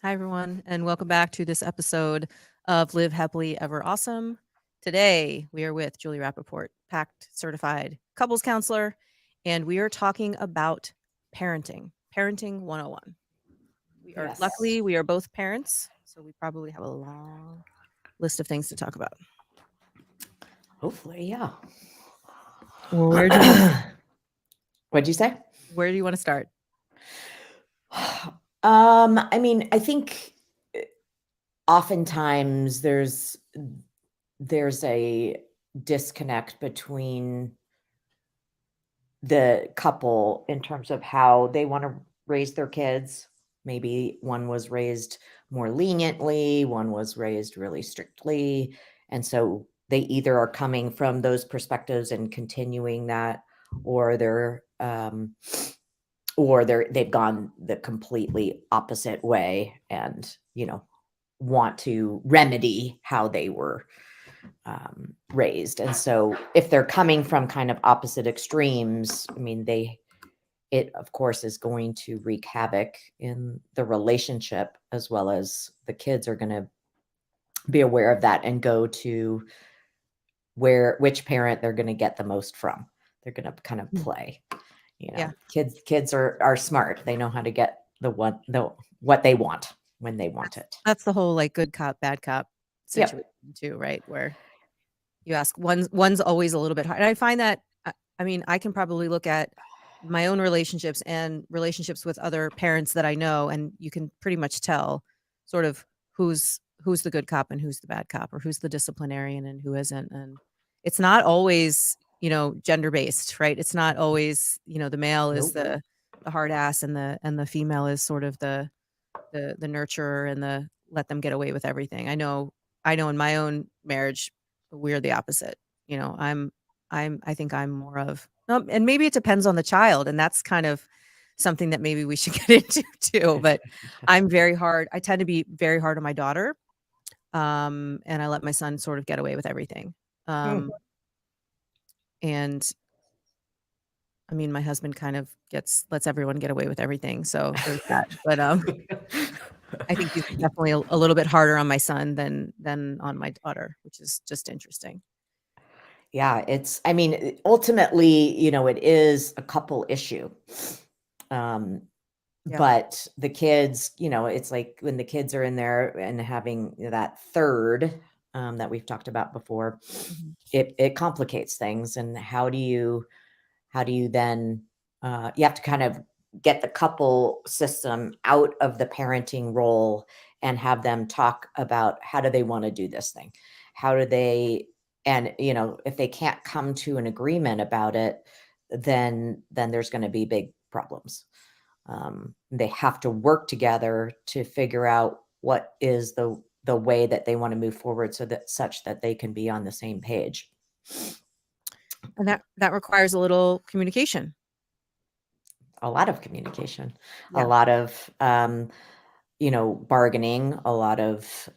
Hi, everyone, and welcome back to this episode of Live Happily Ever Awesome. Today, we are with Julie Rappaport, PACT certified couples counselor, and we are talking about parenting 101. Yes. Luckily, we are both parents, so we probably have a long list of things to talk about. Hopefully, yeah. Well, where do you want What'd you say? where do you want to start? I think oftentimes there's a disconnect between the couple in terms of how they want to raise their kids. Maybe one was raised more leniently, one was raised really strictly. And so they either are coming from those perspectives and continuing that, or they've gone the completely opposite way and want to remedy how they were raised. And so if they're coming from kind of opposite extremes, it of course is going to wreak havoc in the relationship, as well as the kids are going to be aware of that and go to which parent they're going to get the most from. They're going to kind of play. Yeah, Kids are smart. They know how to get what they want when they want it. that's the whole like good cop, bad cop situation Yep. too, right? Where you ask one's always a little bit hard. And I find that I can probably look at my own relationships and relationships with other parents that I know, and you can pretty much tell sort of who's the good cop and who's the bad cop, or who's the disciplinarian and who isn't. And it's not always, gender based, right? It's not always, the male is Nope. the hard ass, and the female is sort of the nurturer and the let them get away with everything. I know in my own marriage, we're the opposite. You know, I think I'm more of and maybe it depends on the child, and that's kind of something that maybe we should get into too, but I'm very hard. I tend to be very hard on my daughter, and I let my son sort of get away with everything. Hmm. And I mean, my husband kind of lets everyone get away with everything, so there's that. But, I think he's definitely a little bit harder on my son than on my daughter, which is just interesting. Yeah, ultimately, it is a couple issue. Um, Yeah. but the kids, it's like when the kids are in there and having that third, that we've talked about before, Mhm. it complicates things. And how do you then, you have to kind of get the couple system out of the parenting role and have them talk about how do they want to do this thing? How do they, and if they can't come to an agreement about it, then there's going to be big problems. They have to work together to figure out what is the way that they want to move forward, so that such that they can be on the same page. And that requires a little communication. A lot of communication, a Yeah. lot of bargaining, a lot of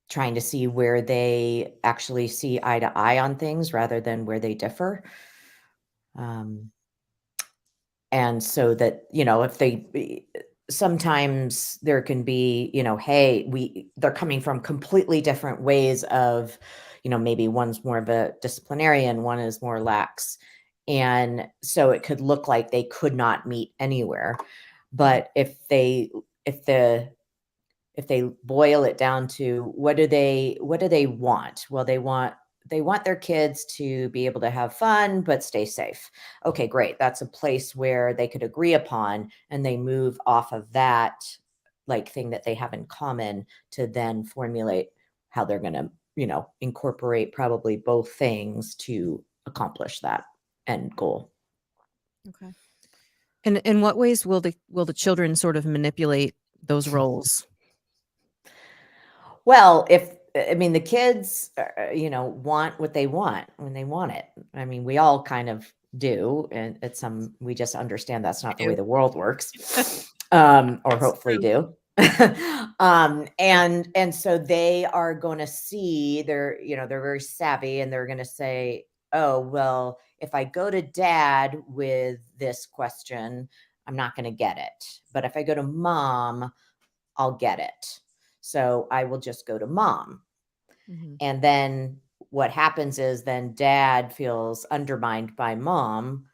trying to see where they actually see eye to eye on things rather than where they differ. Um, and so that, if sometimes there can be, hey, they're coming from completely different ways of, maybe one's more of a disciplinarian, one is more lax. And so it could look like they could not meet anywhere. Mhm. But if they boil it down to what do they want? Well, they want their kids to be able to have fun but stay safe. Okay, great. That's a place where they could agree upon, and they move off of that like thing that they have in common to then formulate how they're going to, incorporate probably both things to accomplish that end goal. Okay. And in what ways will the children sort of manipulate those roles? Well, the kids, want what they want when they want it. We all kind of do, and we just understand that's I not the way do. the world works, or It's hopefully true. do. And so they are going to see, they're very savvy, and they're going to say, oh, well, if I go to dad with this question, I'm not going to get it. But if I go to mom, I'll get it. So I will just go to mom. Mm-hmm. And then what happens is then dad feels undermined by mom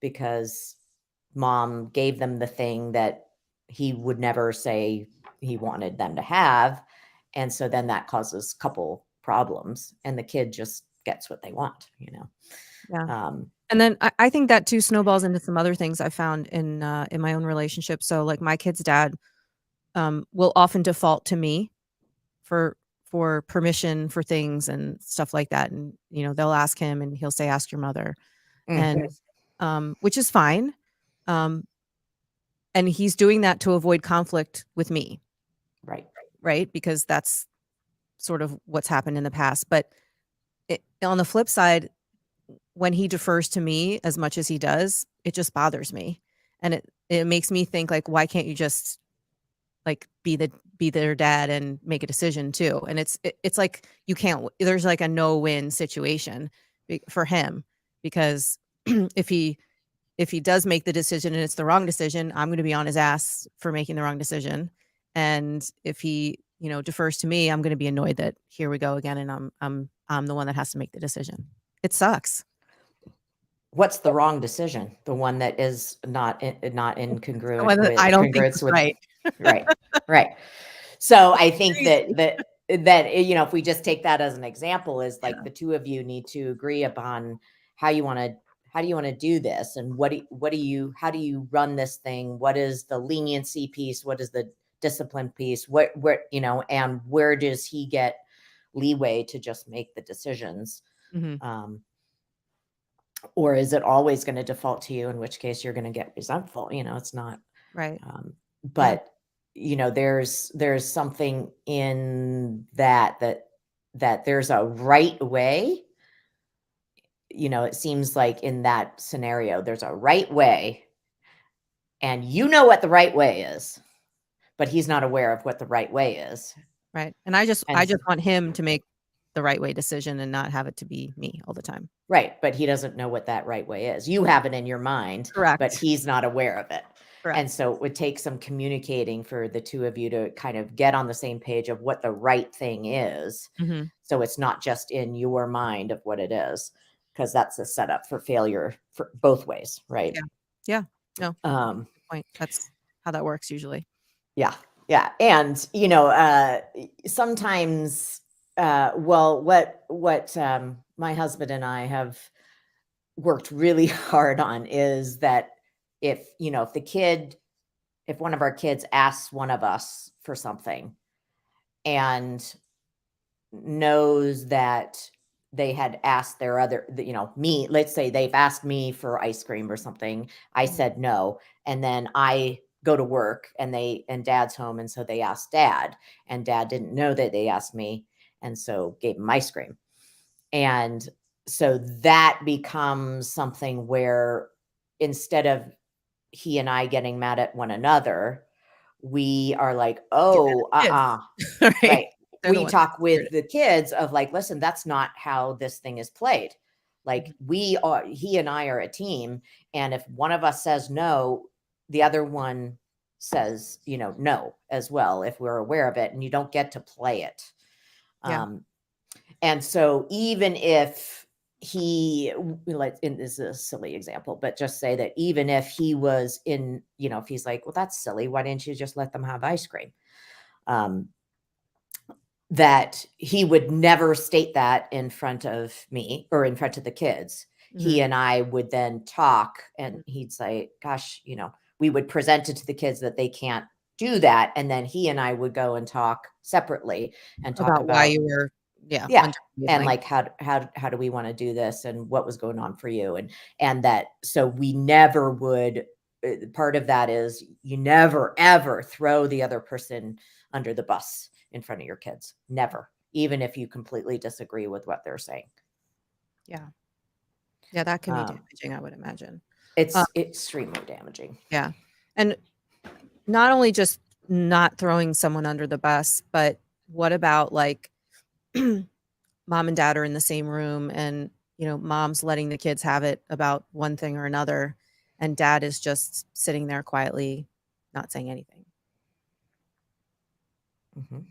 because mom gave them the thing that he would never say he wanted them to have. And so then that causes couple problems and the kid just gets what they want, you know? Yeah. And then I think that too snowballs into some other things I found in my own relationship. So like my kid's dad will often default to me for permission for things and stuff like that. And they'll ask him and he'll say, ask your mother. And which is fine. Um, and he's doing that to avoid conflict with me, Right. right? Because that's sort of what's happened in the past. But on the flip side, when he defers to me as much as he does, it just bothers me. And it makes me think like, why can't you just like be their dad and make a decision too? And it's like you can't. There's like a no-win situation for him because if he does make the decision and it's the wrong decision, I'm going to be on his ass for making the wrong decision. And if he defers to me, I'm going to be annoyed that here we go again, and I'm the one that has to make the decision. It sucks. What's the wrong decision? The one that is not in The one that I don't think is right. Right. Right. So I think that if we just take that as an example, is like the two of you need to agree upon how do you want to do this, and how do you run this thing? What is the leniency piece? What is the discipline piece? And where does he get leeway to just make the decisions? Mhm. Or is it always going to default to you, in which case you're going to get resentful? It's not Right. but there's something in that there's a right way. It seems like in that scenario there's a right way, and what the right way is, but he's not aware of what the right way is. Right. And I just And want him to make the right way decision and not have it to be me all the time. right, but he doesn't know what that right way is. You have it in your mind, but Correct. he's not aware of it. And Correct. so it would take some communicating for the two of you to kind of get on the same page of what the right thing is. Mhm. So it's not just in your mind of what it is, because that's a setup for failure for both ways, right? Yeah. Yeah. No. Um, Good point. That's how that works usually. yeah, yeah. And sometimes what my husband and I have worked really hard on is that if one of our kids asks one of us for something and knows that they had asked their other, me, let's say they've asked me for ice cream or something, I said no, and then I go to work and dad's home, and so they asked dad, and dad didn't know that they asked me, and so gave him ice cream. And so that becomes something where instead of he and I getting mad at one another, we are like, oh, Right. right. They're the We ones talk that with the kids of like, listen, that's not how this thing is played. Like he and I are a team. And if one of us says no, the other one says, no as well, if we're aware of it, and you don't get to play it. Yeah. And so even if this is a silly example, but just say that even if he was if he's like, well, that's silly, why didn't you just let them have ice cream? That he would never state that in front of me or in front of the kids. He Mhm. and I would then talk, and he'd say, gosh, we would present it to the kids that they can't do that. And then he and I would go and talk separately and talk About why about, you were yeah. under the And thing. like, how do we want to do this, and what was going on for you? And that, so we never would, part of that is you never, ever throw the other person under the bus in front of your kids. Never, even if you completely disagree with what they're saying. Yeah. Yeah, that can be Um, damaging, I would imagine. it's extremely damaging. Yeah. And not only just not throwing someone under the bus, but what about like mom and dad are in the same room and, mom's letting the kids have it about one thing or another, and dad is just sitting there quietly, not saying anything. Mhm.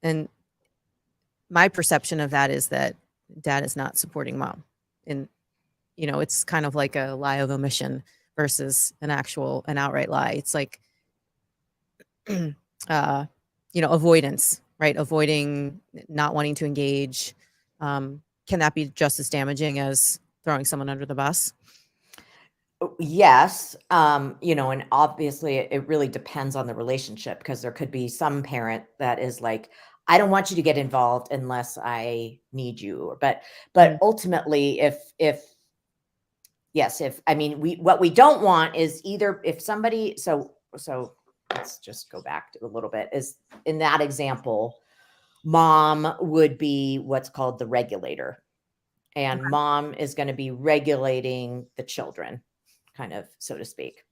And my perception of that is that dad is not supporting mom. And, it's kind of like a lie of omission versus an outright lie. It's like, uh, avoidance, right? Avoiding, not wanting to engage. Can that be just as damaging as throwing someone under the bus? Yes, and obviously it really depends on the relationship because there could be some parent that is like, I don't want you to get involved unless I need you. But Mhm. ultimately, if yes, if I mean we what we don't want is either if somebody so let's just go back to a little bit is in that example, mom would be what's called the regulator, and Okay. mom is going to be regulating the children, kind of, so to speak.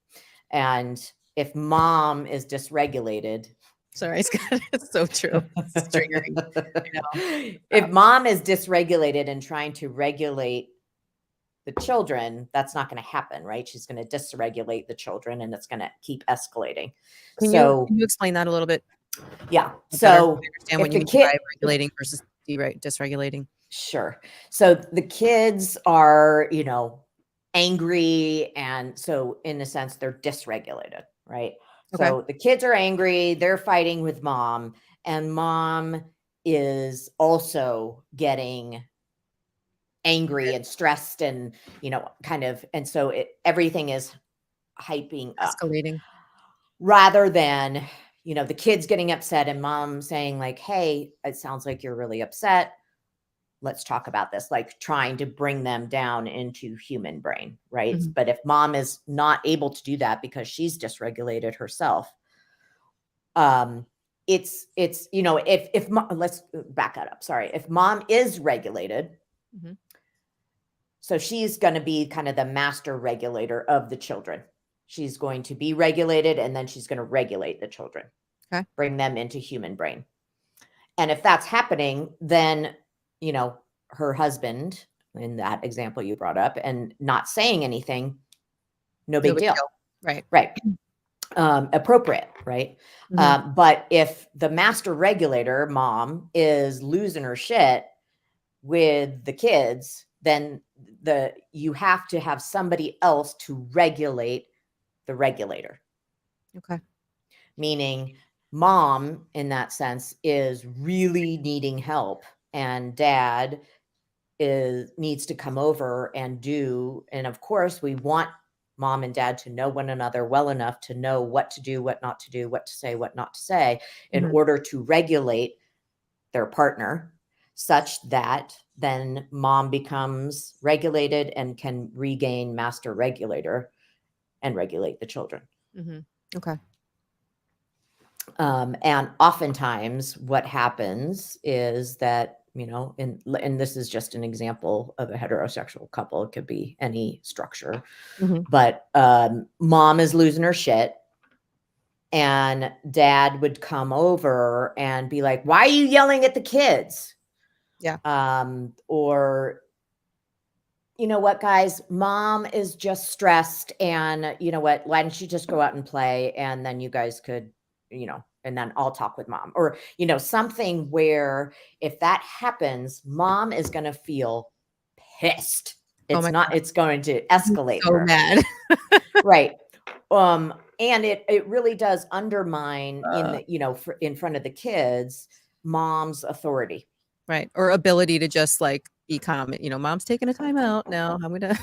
And if mom is dysregulated, Sorry, Scott. It's so true. It's triggering. I know. if mom is dysregulated and trying to regulate the children, that's not going to happen, right? She's going to dysregulate the children and it's going to keep escalating. Can you So, can you explain that a little bit yeah. better? So So, I understand if what you the mean kid, by regulating versus dysregulating. sure. So the kids are, angry. And so, in a sense, they're dysregulated, right? Okay. So the kids are angry, they're fighting with mom, and mom is also getting angry and stressed and, kind of, and so everything is hyping up Escalating. rather than, the kids getting upset and mom saying, like, hey, it sounds like you're really upset, let's talk about this, like trying to bring them down into human brain, right? Mhm. But if mom is not able to do that because she's dysregulated herself, um it's let's back that up, sorry, if mom is regulated, Mhm. so she's going to be kind of the master regulator of the children. She's going to be regulated and then she's going to regulate the children, Okay. bring them into human brain. And if that's happening, then, you know, her husband, in that example you brought up, and not saying anything, no No big big deal. deal. Right. Right. Appropriate, right? Mhm. But if the master regulator, mom, is losing her shit with the kids, then you have to have somebody else to regulate the regulator. Okay. Meaning mom in that sense is really needing help and dad is needs to come over and do, and of course we want mom and dad to know one another well enough to know what to do, what not to do, what to say, what not to say, in Mhm. order to regulate their partner such that then mom becomes regulated and can regain master regulator and regulate the children. Mhm. Okay. And oftentimes, what happens is that, and this is just an example of a heterosexual couple, it could be any structure, Mhm. but mom is losing her shit. And dad would come over and be like, why are you yelling at the kids? Yeah. Or, you know what, guys, mom is just stressed. And you know what, why don't you just go out and play? And then you guys could, and then I'll talk with mom. Or, something where if that happens, mom is going to feel pissed. Oh my It's going to God. escalate So her. mad. Right. And it really does undermine Uh, in front of the kids, mom's authority. right. Or ability to just like be calm. Mom's taking a time out now. I'm gonna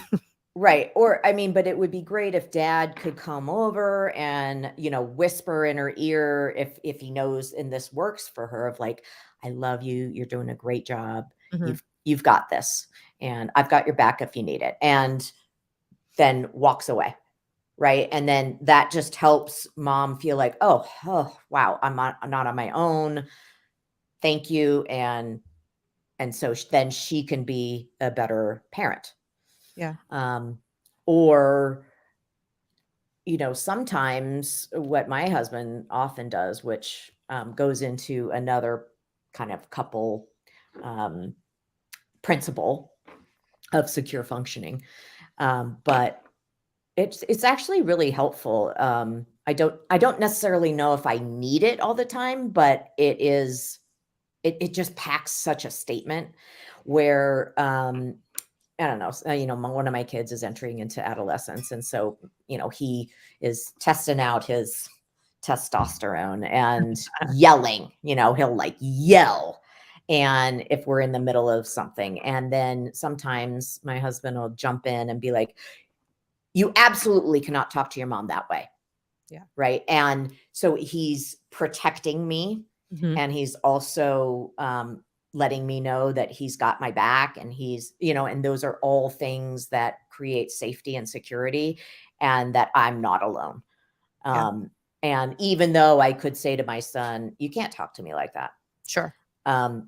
Right. Or I mean, but it would be great if dad could come over and, whisper in her ear if he knows and this works for her, of like, I love you, you're doing a great job. Mhm. You've got this. And I've got your back if you need it. And then walks away. Right. And then that just helps mom feel like, oh wow, I'm not on my own. Thank you. And so then she can be a better parent. Yeah. Um, or sometimes what my husband often does, which goes into another kind of couple um, principle of secure functioning, but it's actually really helpful. I don't necessarily know if I need it all the time, but it just packs such a statement where, I don't know, one of my kids is entering into adolescence. And so, he is testing out his testosterone and yelling, he'll like yell. And if we're in the middle of something, and then sometimes my husband will jump in and be like, you absolutely cannot talk to your mom that way. Yeah. Right. And so he's protecting me, Mhm. and he's also letting me know that he's got my back, and and those are all things that create safety and security, and that I'm not alone. Yeah. And even though I could say to my son, you can't talk to me like that. Sure.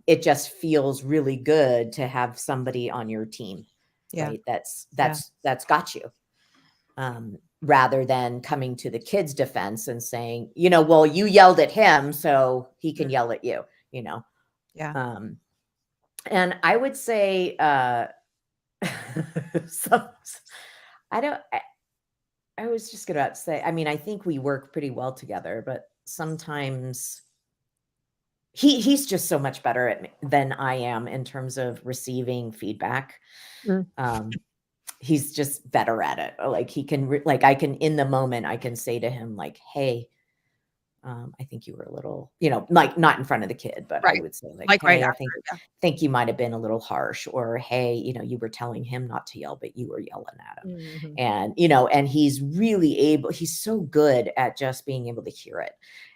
It just feels really good to have somebody on your team, Yeah. right? That's got you. Rather than coming to the kid's defense and saying, well, you yelled at him, so he can yell at you, Yeah. And I would say, so, I was just going to say, I mean, I think we work pretty well together, but sometimes he's just so much better than I am in terms of receiving feedback. Mm. He's just better at it. Like he can, I can, in the moment, I can say to him like, hey, I think you were a little, like not in front of the kid, but I Right. would say like, Like right hey, I after. Yeah. think you might've been a little harsh, or, hey, you were telling him not to yell, but you were yelling at him. Mhm. And, and he's he's so good at just being able to hear it.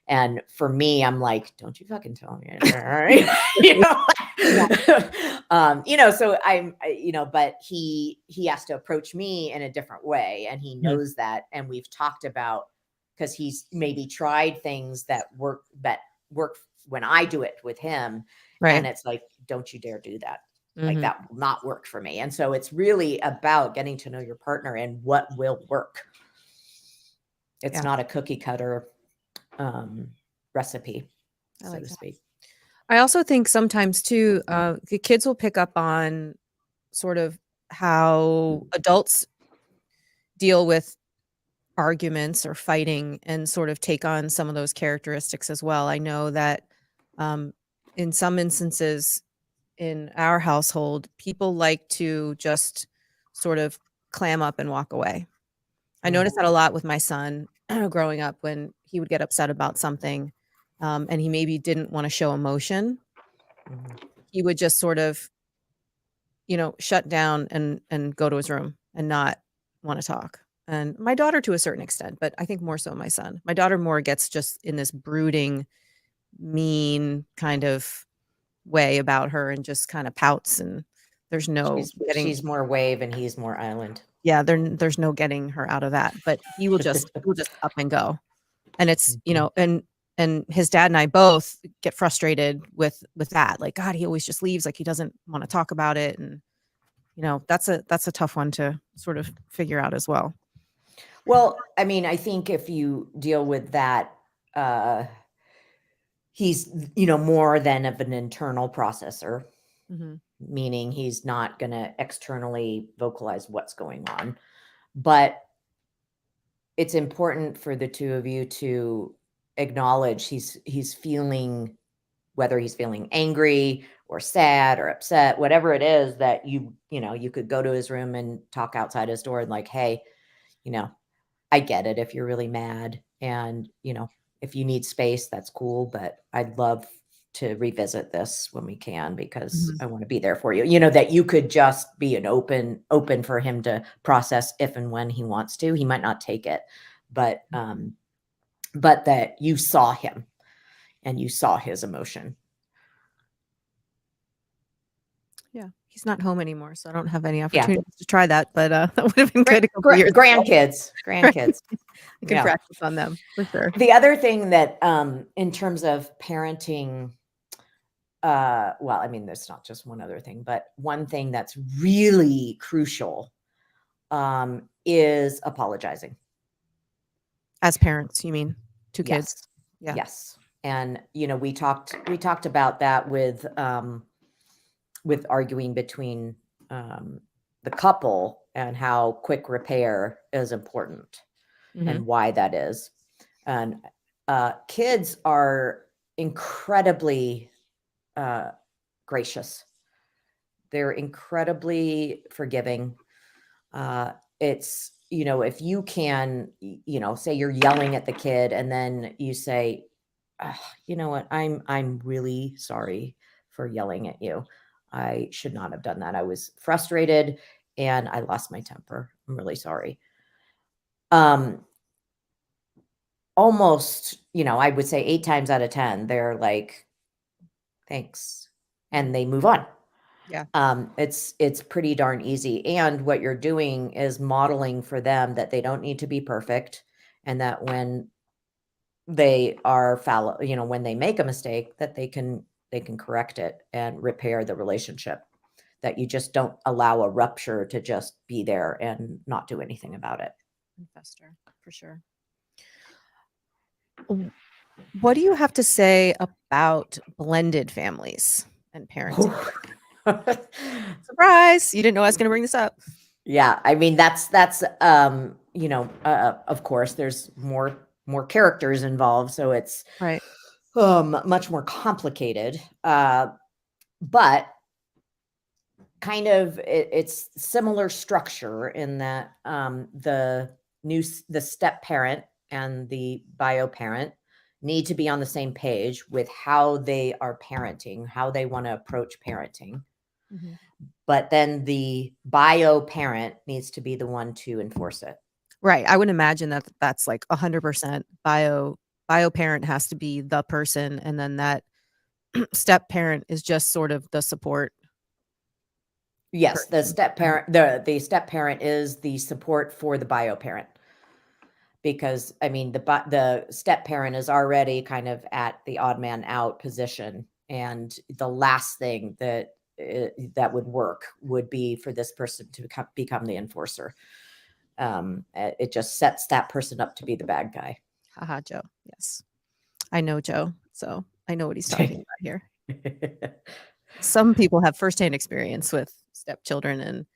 And for me, I'm like, don't you fucking tell me. So but he has to approach me in a different way, and he Mhm. knows that. And we've talked about, because he's maybe tried things that work when I do it with him. Right. And it's like, don't you dare do that. Like Mhm. that will not work for me. And so it's really about getting to know your partner and what will work. It's Yeah. not a cookie cutter recipe, I so like to that. speak. I also think sometimes too, the kids will pick up on sort of how adults deal with arguments or fighting, and sort of take on some of those characteristics as well. I know that in some instances in our household, people like to just sort of clam up and walk away. I noticed that a lot with my son growing up when he would get upset about something, and he maybe didn't want to show emotion. Mhm. He would just sort of, shut down and go to his room and not want to talk. And my daughter to a certain extent, but I think more so my son. My daughter more gets just in this brooding, mean kind of way about her, and just kind of pouts, and there's no getting. She's more wave and he's more island. Yeah, there's no getting her out of that, but he will just up and go. And it's, Mhm. and his dad and I both get frustrated with that. Like, God, he always just leaves, like he doesn't want to talk about it. And that's a tough one to sort of figure out as well. Well, I mean, I think if you deal with that, uh, he's, more than of an internal processor, Mhm. meaning he's not going to externally vocalize what's going on. But it's important for the two of you to acknowledge he's feeling, whether he's feeling angry or sad or upset, whatever it is, that you could go to his room and talk outside his door and like, hey, you know, I get it if you're really mad, and, if you need space, that's cool, but I'd love to revisit this when we can, because Mhm. I want to be there for you. That you could just be an open for him to process if and when he wants to. He might not take it, but that you saw him and you saw his emotion. Yeah. He's not home anymore, so I don't have any Yeah. opportunities to try that, but, that would have been good a couple years ago. Grandkids, Right. grandkids. I can Yeah. practice on them for sure. The other thing that, in terms of parenting, well, I mean, there's not just one other thing, but one thing that's really crucial, is apologizing. As parents, you mean, to kids? Yes. Yeah. Yes. And, we talked about that with arguing between, the couple, and how quick repair is important Mhm. and why that is. And kids are incredibly gracious. They're incredibly forgiving. It's, if you can, say you're yelling at the kid and then you say, you know what, I'm really sorry for yelling at you. I should not have done that. I was frustrated and I lost my temper. I'm really sorry. Almost, I would say 8 times out of 10, they're like, thanks. And they move on. Yeah. It's pretty darn easy. And what you're doing is modeling for them that they don't need to be perfect, and that when they are fallow, when they make a mistake, that they can correct it and repair the relationship. That you just don't allow a rupture to just be there and not do anything about it. Fester, for sure. What do you have to say about blended families and parenting? Surprise! You didn't know I was going to bring this up. Yeah, I mean that's of course there's more characters involved, so it's Right. much more complicated. But kind of it's similar structure in that the step parent and the bio parent need to be on the same page with how they are parenting, how they want to approach parenting. Mhm. But then the bio parent needs to be the one to enforce it. Right. I would imagine that that's like 100% bio parent has to be the person, and then that step parent is just sort of the support Yes, the person. step parent, the step parent is the support for the bio parent. Because I mean the step parent is already kind of at the odd man out position, and the last thing that would work would be for this person to become the enforcer. It just sets that person up to be the bad guy. Haha, Joe. Yes. I know Joe, so I know what he's talking about here. Some people have firsthand experience with stepchildren and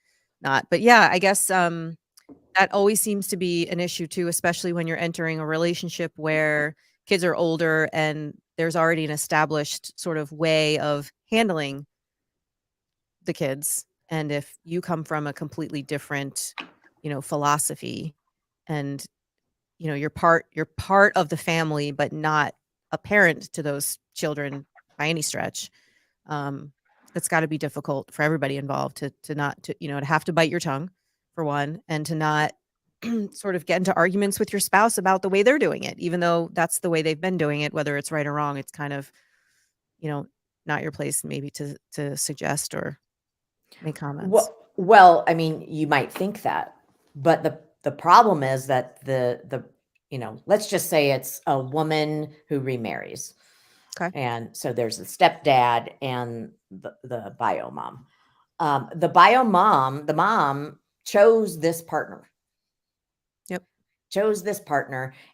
not. But yeah, I guess that always seems to be an issue too, especially when you're entering a relationship where kids are older and there's already an established sort of way of handling the kids. And if you come from a completely different, philosophy, and you're part of the family, but not a parent to those children by any stretch. Um, it's got to be difficult for everybody involved to not to have to bite your tongue, for one, and to not sort of get into arguments with your spouse about the way they're doing it, even though that's the way they've been doing it, whether it's right or wrong. It's kind of, you know, not your place maybe to suggest or make comments. Well, I mean, you might think that, but the problem is that let's just say it's a woman who remarries. Okay. And so there's the stepdad and the bio mom. The bio mom, the mom chose this partner, Yep.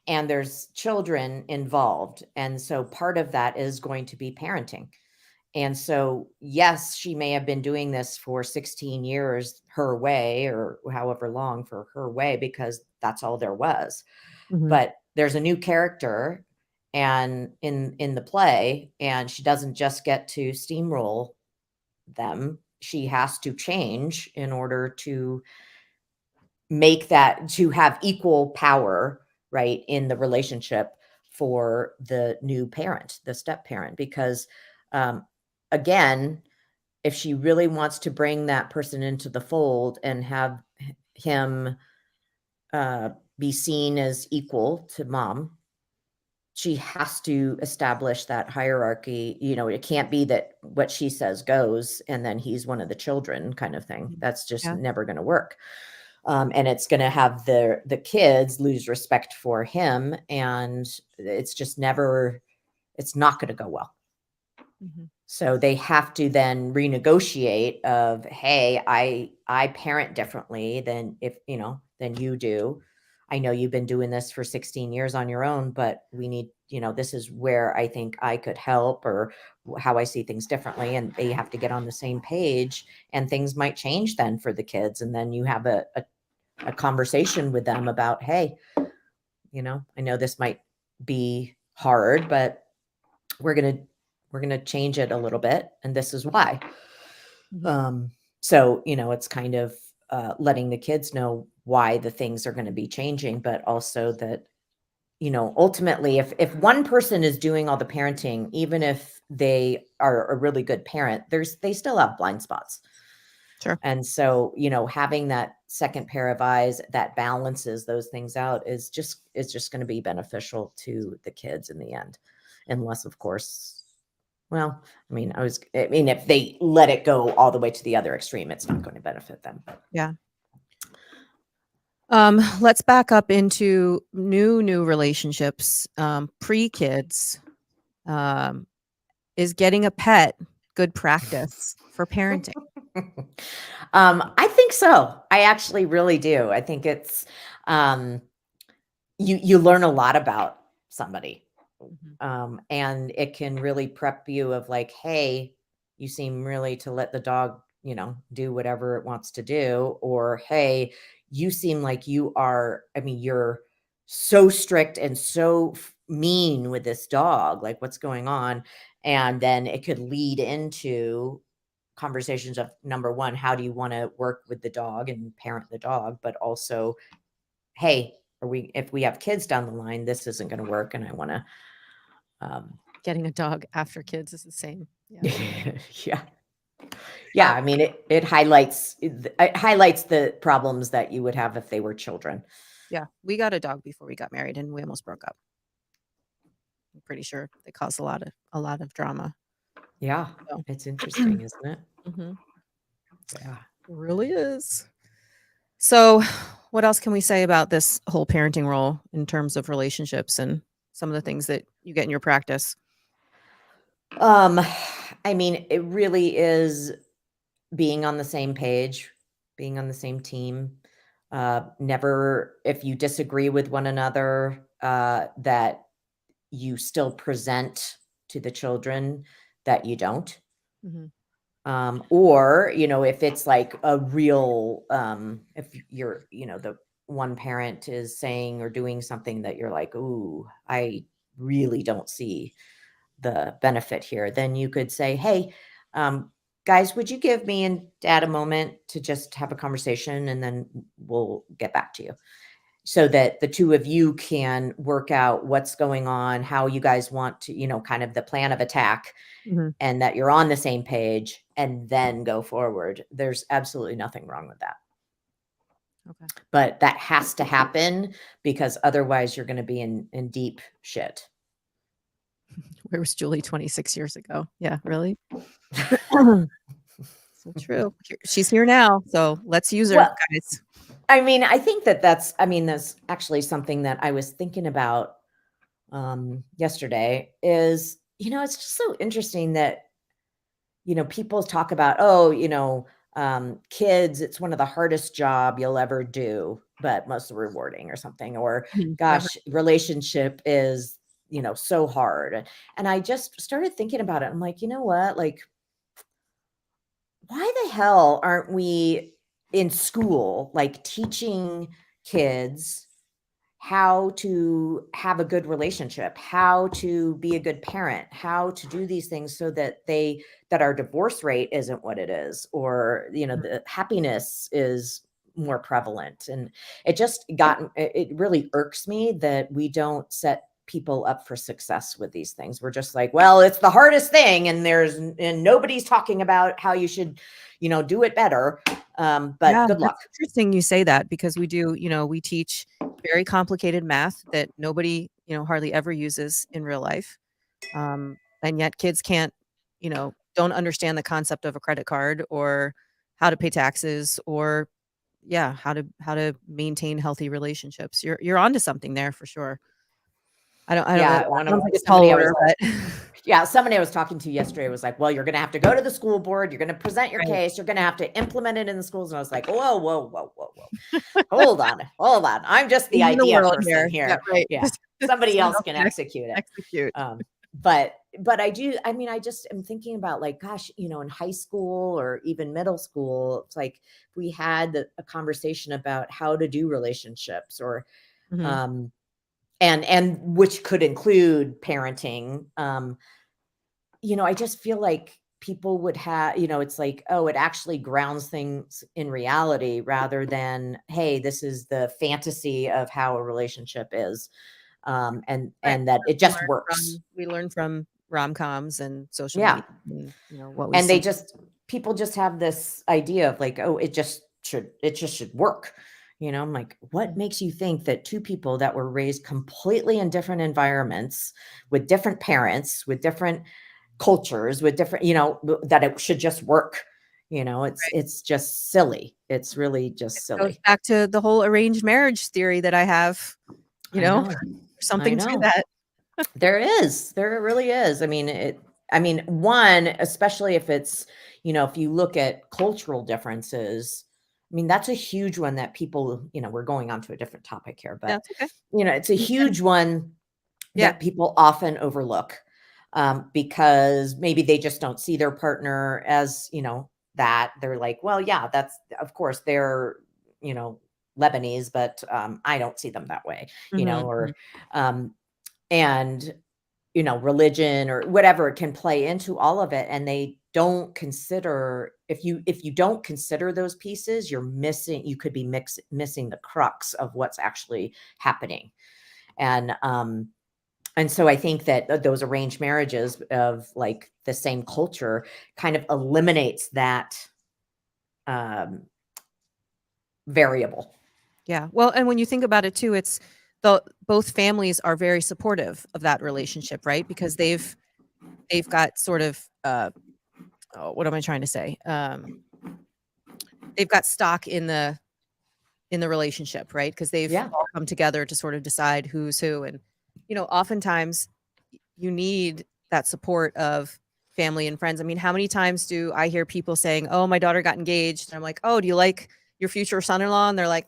and there's children involved. And so part of that is going to be parenting. And so, yes, she may have been doing this for 16 years her way, or however long for her way, because that's all there was. Mhm. But there's a new character and in the play, and she doesn't just get to steamroll them. She has to change in order to to have equal power, right, in the relationship for the new parent, the step parent. Because again, if she really wants to bring that person into the fold and have him be seen as equal to mom, she has to establish that hierarchy. It can't be that what she says goes and then he's one of the children kind of thing. Mhm. That's just Yeah. never going to work. And it's going to have the kids lose respect for him, and it's not going to go well. Mhm. So they have to then renegotiate of, hey, I parent differently than than you do. I know you've been doing this for 16 years on your own, but we need, this is where I think I could help, or how I see things differently. And they have to get on the same page, and things might change then for the kids. And then you have a conversation with them about, hey, I know this might be hard, but we're going to change it a little bit. And this is why. So, it's kind of letting the kids know why the things are going to be changing, but also that, ultimately, if one person is doing all the parenting, even if they are a really good parent, they still have blind spots. Sure. And so, having that second pair of eyes that balances those things out is just going to be beneficial to the kids in the end. Unless, of course, well, if they let it go all the way to the other extreme, it's not going to benefit them. Yeah. Let's back up into new relationships. Pre-kids. Is getting a pet good practice for parenting? I think so. I actually really do. I think it's you learn a lot about somebody. And it can really prep you of like, hey, you seem really to let the dog, do whatever it wants to do. Or, hey, you seem like you're so strict and so mean with this dog. Like, what's going on? And then it could lead into conversations of, number one, how do you want to work with the dog and parent the dog? But also, hey, if we have kids down the line, this isn't going to work. And I want to, Getting a dog after kids is the same. Yeah. yeah. Yeah. I mean, it highlights the problems that you would have if they were children. Yeah. We got a dog before we got married and we almost broke up. I'm pretty sure they caused a lot of drama. Yeah. So. It's interesting, isn't it? Yeah. It really is. So what else can we say about this whole parenting role in terms of relationships and some of the things that you get in your practice? It really is being on the same page, being on the same team. Never, if you disagree with one another, that you still present to the children that you don't. Or, if it's like a real, if you're, the one parent is saying or doing something that you're like, ooh, I really don't see the benefit here, then you could say, hey, guys, would you give me and dad a moment to just have a conversation and then we'll get back to you, so that the two of you can work out what's going on, how you guys want to, kind of the plan of attack, and that you're on the same page, and then go forward. There's absolutely nothing wrong with that. Okay. But that has to happen, because otherwise you're going to be in deep shit. Where was Julie 26 years ago? Yeah, really? So true. She's here now, so let's use her, Well, guys. I think that's actually something that I was thinking about yesterday is, it's just so interesting that, people talk about, kids, it's one of the hardest job you'll ever do, but most rewarding or something, or gosh, relationship is, so hard. And I just started thinking about it. I'm like, you know what? Like, why the hell aren't we in school, like teaching kids how to have a good relationship, how to be a good parent, how to do these things so that our divorce rate isn't what it is, or, the happiness is more prevalent. And it really irks me that we don't set people up for success with these things. We're just like, well, it's the hardest thing, and nobody's talking about how you should, do it better. But Yeah, good luck. that's interesting you say that, because we do, we teach very complicated math that nobody, hardly ever uses in real life. And yet kids can't, don't understand the concept of a credit card, or how to pay taxes, or how to maintain healthy relationships. You're onto something there for sure. I don't know. Yeah, It sounds like a tall order, but yeah, somebody I was talking to yesterday was like, well, you're going to have to go to the school board. You're going to present your right. case. You're going to have to implement it in the schools. And I was like, whoa, whoa, whoa, whoa, whoa. Hold on. I'm just the In the idea world person here. Yeah, here. right. Yeah. Somebody Someone else can execute it. execute. But I do, I just am thinking about, like, gosh, in high school or even middle school, it's like if we had a conversation about how to do relationships, or, and which could include parenting. I just feel like people would have, it's like, oh, it actually grounds things in reality rather than, hey, this is the fantasy of how a relationship is. Right. And that it We just works. learn from rom-coms and social Yeah. media and, what we And they see. just, people just have this idea of like, oh, it just should work. I'm like, what makes you think that two people that were raised completely in different environments with different parents, with different cultures, with different, that it should just work? It's just silly. It's really just Goes silly. back to the whole arranged marriage theory that I have, I know. there's I something to know. that. There really is. One, especially if it's, if you look at cultural differences, that's a huge one that people, we're going on to a different topic here, Yeah, but it's okay. it's a You can. huge one Yeah. that people often overlook, because maybe they just don't see their partner as, that they're like, well, yeah, that's, of course, they're, Lebanese, but I don't see them that way, Mhm, mhm. or, and religion or whatever can play into all of it, and they don't consider, if you don't consider those pieces, you could be missing the crux of what's actually happening. And so I think that those arranged marriages of like the same culture kind of eliminates that um variable. Yeah. Well, and when you think about it too, it's both families are very supportive of that relationship, right? Because they've got sort of oh, what am I trying to say? They've got stock in the relationship, right? Because they've Yeah. all come together to sort of decide who's who. And, oftentimes you need that support of family and friends. I mean, how many times do I hear people saying, "Oh, my daughter got engaged." And I'm like, "Oh, do you like your future son-in-law?" And they're like,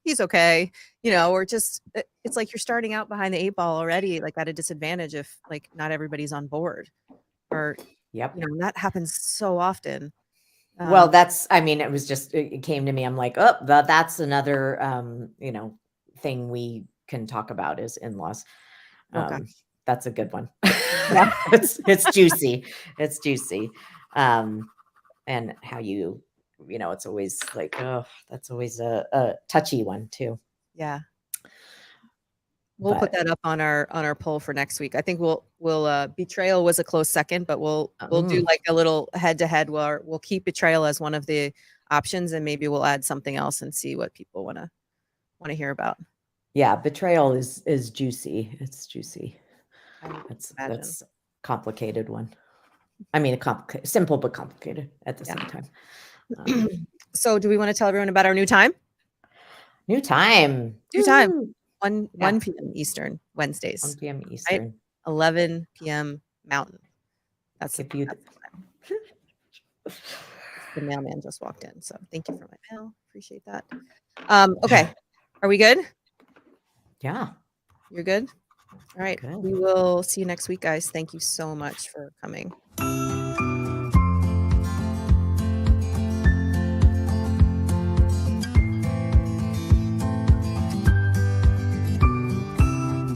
he's okay." Or just it's like you're starting out behind the 8 ball already, like at a disadvantage if like not everybody's on board. Or, Yep. and that happens so often. Well, Um, it was just, it came to me. I'm like, oh, that's another, thing we can talk about is in-laws. okay. Um, that's a good one. Yeah. It's juicy. It's juicy. And how it's always like, oh, that's always a touchy one too. Yeah. We'll put But that up on our poll for next week. I think betrayal was a close second, but we'll do mm, like a little head to head where we'll keep betrayal as one of the options and maybe we'll add something else and see what people wanna hear about. yeah, betrayal is juicy. It's juicy. I would imagine. That's a complicated one. A complicated, simple but complicated at the Yeah. same time. Um, So do we wanna tell everyone about our new time? New time. New time, Woo! 1 Yeah, PM Eastern, Wednesdays, 1 p.m. right? Eastern. 11 PM Mountain. That's the Give you that's the time. The mailman just walked in, so thank you for my mail. Appreciate that. Okay. Are we good? yeah, You're good? All right. good. We will see you next week, guys. Thank you so much for coming.